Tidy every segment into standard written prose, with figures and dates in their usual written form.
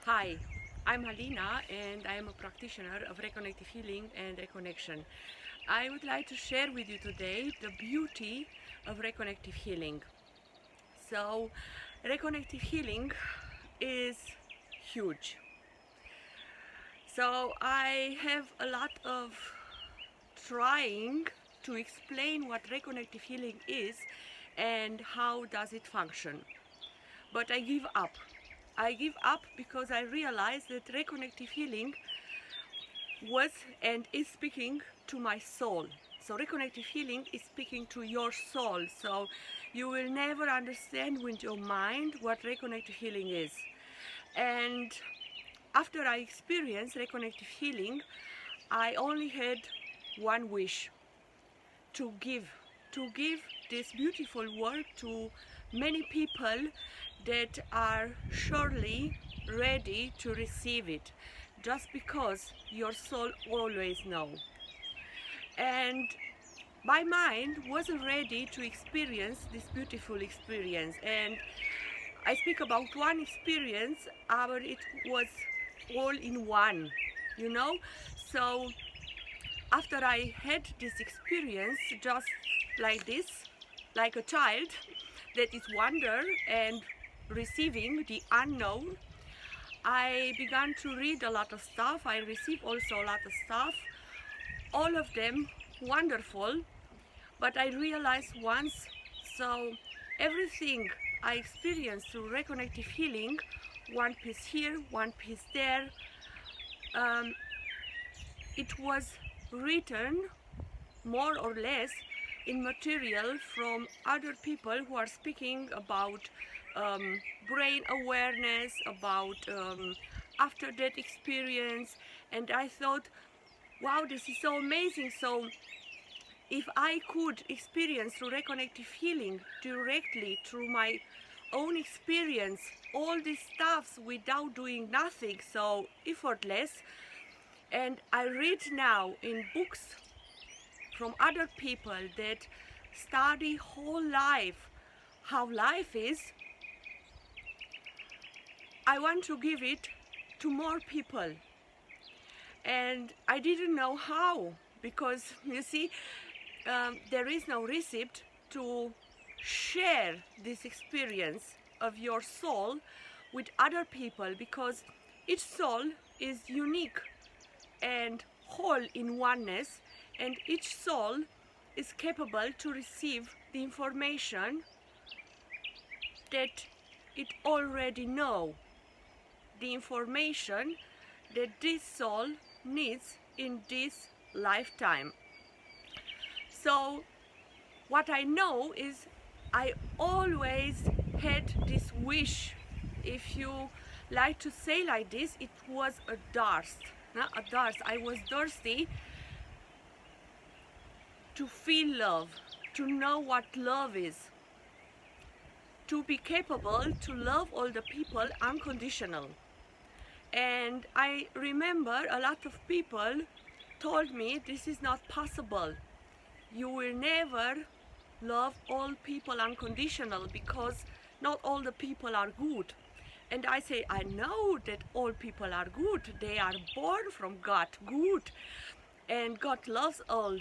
Hi, I'm Halina and I am a practitioner of Reconnective Healing and Reconnection. I would like to share with you today the beauty of Reconnective Healing. So, Reconnective Healing is huge. So, I have a lot of trying to explain what Reconnective Healing is and how does it function. But I give up. I give up because I realize that Reconnective Healing was and is speaking to my soul. So reconnective healing is speaking to your soul. So you will never understand with your mind what reconnective healing is. And after I experienced reconnective healing, I only had one wish: to give this beautiful work to many people that are surely ready to receive it, just because your soul always knows. And my mind wasn't ready to experience this beautiful experience, and I speak about one experience, but it was all in one, you know. So after I had this experience, just like this, like a child that is wonder and receiving the unknown, I began to read a lot of stuff. I received also a lot of stuff, all of them wonderful. But I realized once, so everything I experienced through reconnective healing, one piece here, one piece there, um, it was written more or less in material from other people who are speaking about brain awareness, about after death experience. And I thought, wow, this is so amazing. So if I could experience through reconnective healing directly through my own experience all these stuffs without doing nothing, so effortless. And I read now in books from other people that study whole life, how life is. I want to give it to more people, and I didn't know how, because you see, there is no receipt to share this experience of your soul with other people, because each soul is unique and whole in oneness, and each soul is capable to receive the information that it already know, the information that this soul needs in this lifetime. So what I know is I always had this wish, if you like to say like this, it was a thirst, a thirst. I was thirsty to feel love, to know what love is, to be capable to love all the people unconditional. And I remember a lot of people told me this is not possible. You will never love all people unconditional, because not all the people are good. And I say, I know that all people are good. They are born from God, good. And God loves all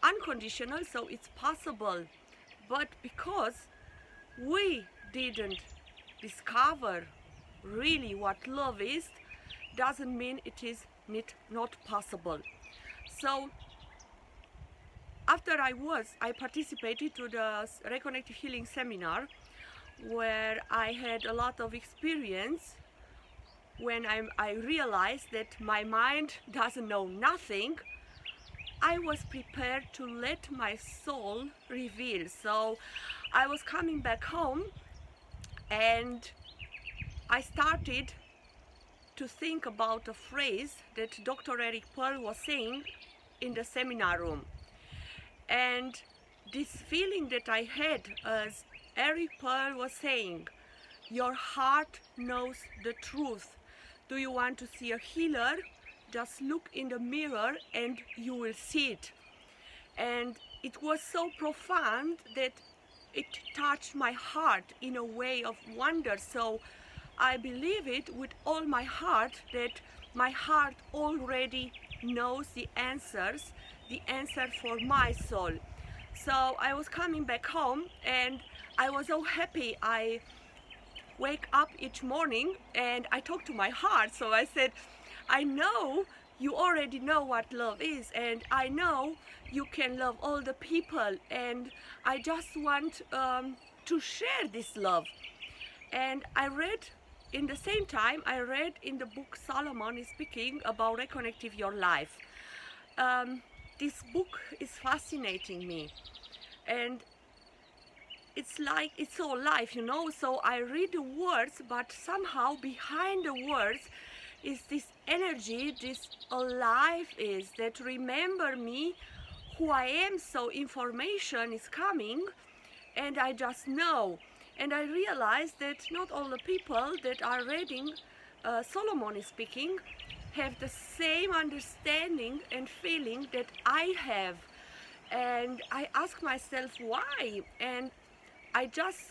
unconditional, so it's possible. But because we didn't discover really what love is, doesn't mean it is not possible. So after I participated to the Reconnective Healing seminar, where I had a lot of experience. When I realized that my mind doesn't know nothing, I was prepared to let my soul reveal. So I was coming back home, and I started to think about a phrase that Dr. Eric Pearl was saying in the seminar room. And this feeling that I had, as Eric Pearl was saying, your heart knows the truth. Do you want to see a healer? Just look in the mirror and you will see it. And it was so profound that it touched my heart in a way of wonder. So I believe it with all my heart that my heart already knows the answer for my soul. So I was coming back home and I was so happy. I wake up each morning and I talk to my heart. So I said, I know you already know what love is, and I know you can love all the people, and I just want to share this love. And I read in the same time, I read in the book Solomon is speaking about Reconnective Your Life. This book is fascinating me, and it's like it's so alive, so I read the words, but somehow behind the words is this energy, this alive is that remember me who I am. So information is coming and I just know, and I realize that not all the people that are reading Solomon is speaking have the same understanding and feeling that I have. And I ask myself why, and I just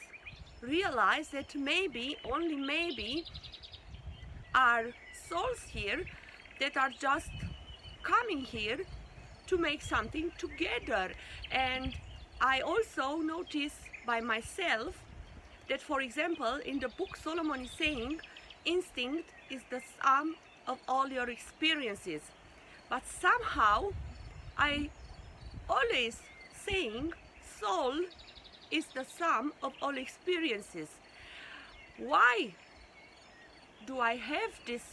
realized that maybe, only maybe, are souls here that are just coming here to make something together. And I also notice by myself that, for example, in the book Solomon is saying, instinct is the sum of all your experiences. But somehow I always saying soul is the sum of all experiences. Why do I have this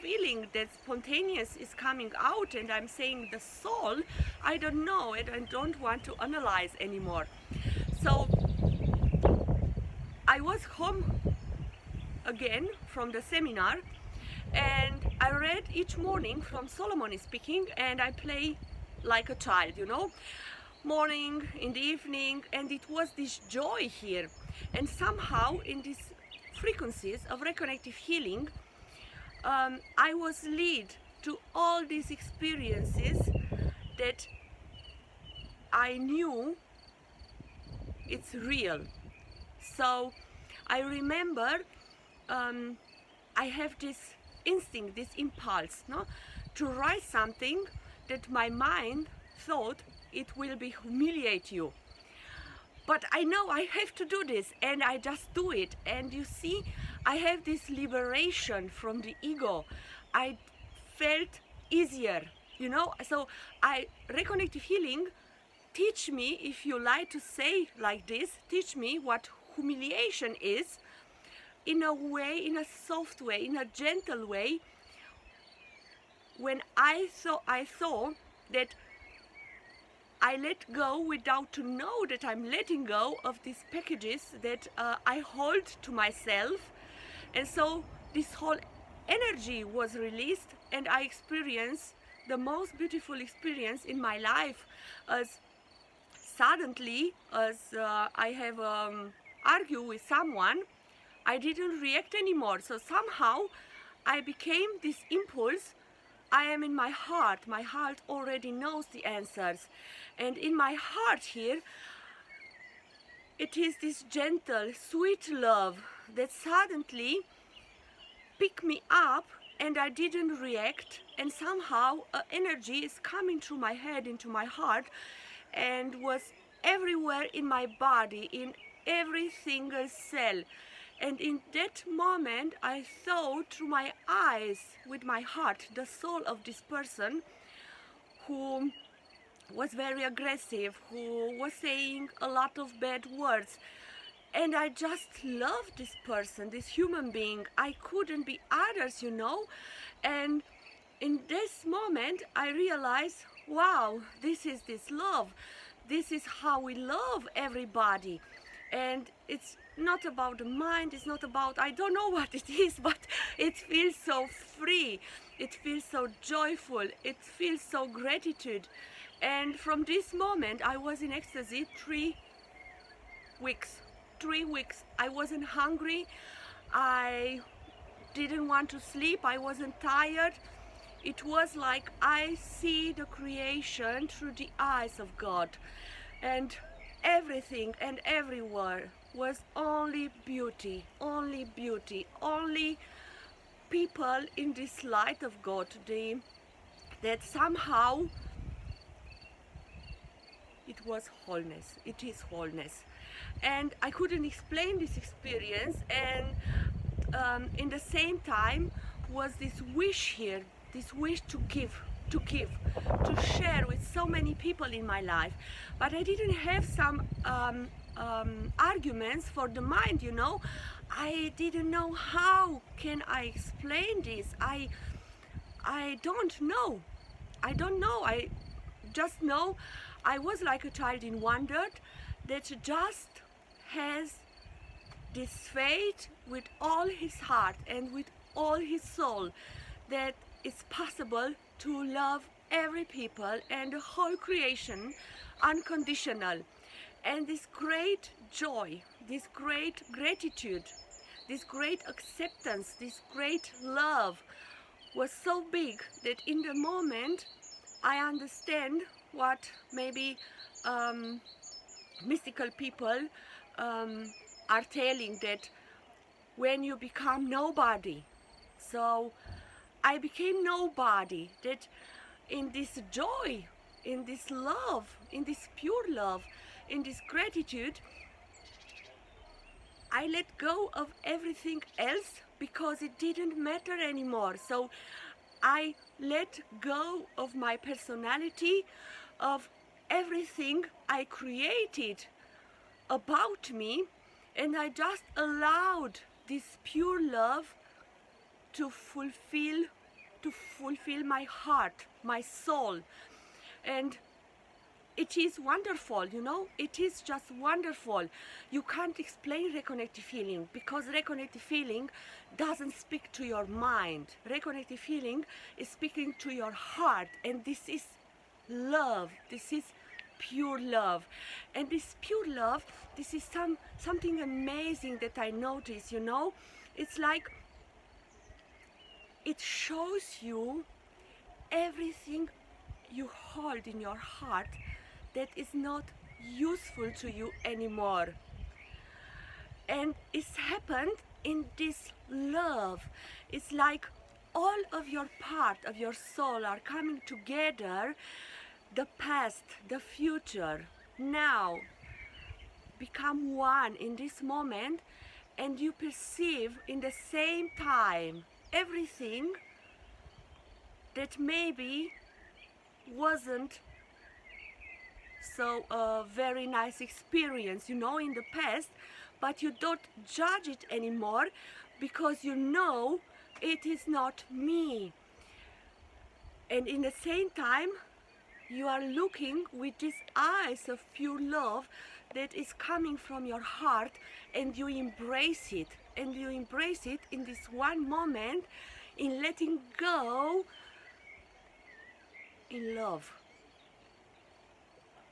feeling that spontaneous is coming out and I'm saying the soul? I don't know and I don't want to analyze anymore. So I was home again from the seminar and I read each morning from Solomon is speaking, and I play like a child, morning, in the evening, and it was this joy here. And somehow in these frequencies of reconnective healing, I was led to all these experiences that I knew it's real. So I remember I have this instinct, this impulse, to write something that my mind thought it will be humiliate you. But I know I have to do this, and I just do it. And you see, I have this liberation from the ego. I felt easier, So Reconnective Healing teach me, if you like to say like this, teach me what humiliation is in a way, in a soft way, in a gentle way. When I saw that I let go without to know that I'm letting go of these packages that I hold to myself. And so this whole energy was released, and I experienced the most beautiful experience in my life, as suddenly, as I have argued with someone, I didn't react anymore. So somehow I became this impulse. I am in my heart. My heart already knows the answers. And in my heart here, it is this gentle, sweet love that suddenly picked me up, and I didn't react. And somehow energy is coming through my head into my heart and was everywhere in my body, in every single cell. And in that moment, I saw through my eyes, with my heart, the soul of this person who was very aggressive, who was saying a lot of bad words. And I just loved this person, this human being. I couldn't be others, And in this moment, I realized, wow, this is this love. This is how we love everybody. And it's not about the mind, it's not about, I don't know what it is, but it feels so free, it feels so joyful, it feels so gratitude. And from this moment I was in ecstasy 3 weeks. 3 weeks. I wasn't hungry, I didn't want to sleep, I wasn't tired. It was like I see the creation through the eyes of God, and everything and everywhere was only beauty, only beauty, only people in this light of God today, that somehow it was wholeness, it is wholeness. And I couldn't explain this experience, and in the same time was this wish here, this wish to give, to share with so many people in my life. But I didn't have some arguments for the mind, you know. I didn't know how can I explain this. I don't know. I don't know. I just know I was like a child in wonder that just has this faith with all his heart and with all his soul that it's possible to love every people and the whole creation unconditional. And this great joy, this great gratitude, this great acceptance, this great love was so big that in the moment I understand what maybe mystical people are telling, that when you become nobody. So I became nobody, that in this joy, in this love, in this pure love, in this gratitude, I let go of everything else because it didn't matter anymore. So I let go of my personality, of everything I created about me, and I just allowed this pure love to fulfill my heart, my soul. And it is wonderful, you know, it is just wonderful. You can't explain reconnective healing because reconnective healing doesn't speak to your mind. Reconnective healing is speaking to your heart, and this is love. This is pure love. And this pure love, this is something amazing that I notice, you know. It's like it shows you everything you hold in your heart that is not useful to you anymore. And it's happened in this love. It's like all of your part of your soul are coming together. The past, the future, now become one in this moment, and you perceive in the same time everything that maybe wasn't so a very nice experience, you know, in the past, but you don't judge it anymore because you know it is not me. And in the same time, you are looking with these eyes of pure love that is coming from your heart, and you embrace it. And you embrace it in this one moment, in letting go in love.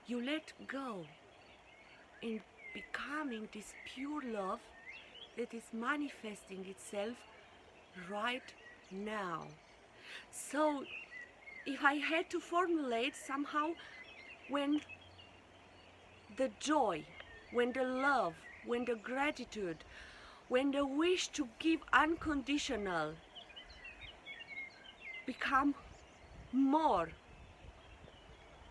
You let go in becoming this pure love that is manifesting itself right now. So if I had to formulate somehow, when the joy, when the love, when the gratitude, when the wish to give unconditional become more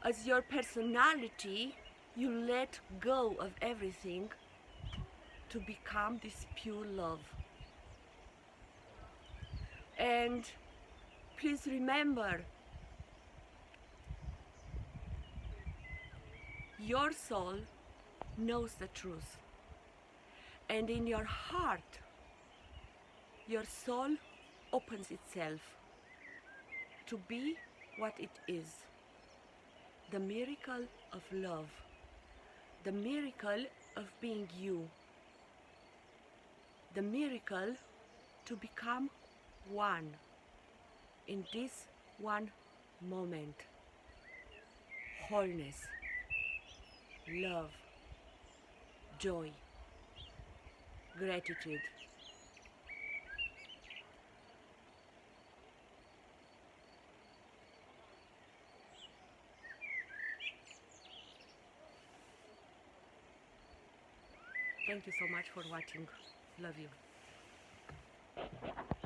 as your personality, you let go of everything to become this pure love. And please remember, your soul knows the truth. And in your heart, your soul opens itself to be what it is. The miracle of love. The miracle of being you. The miracle to become one in this one moment. Wholeness, love, joy, gratitude. Thank you so much for watching. Love you.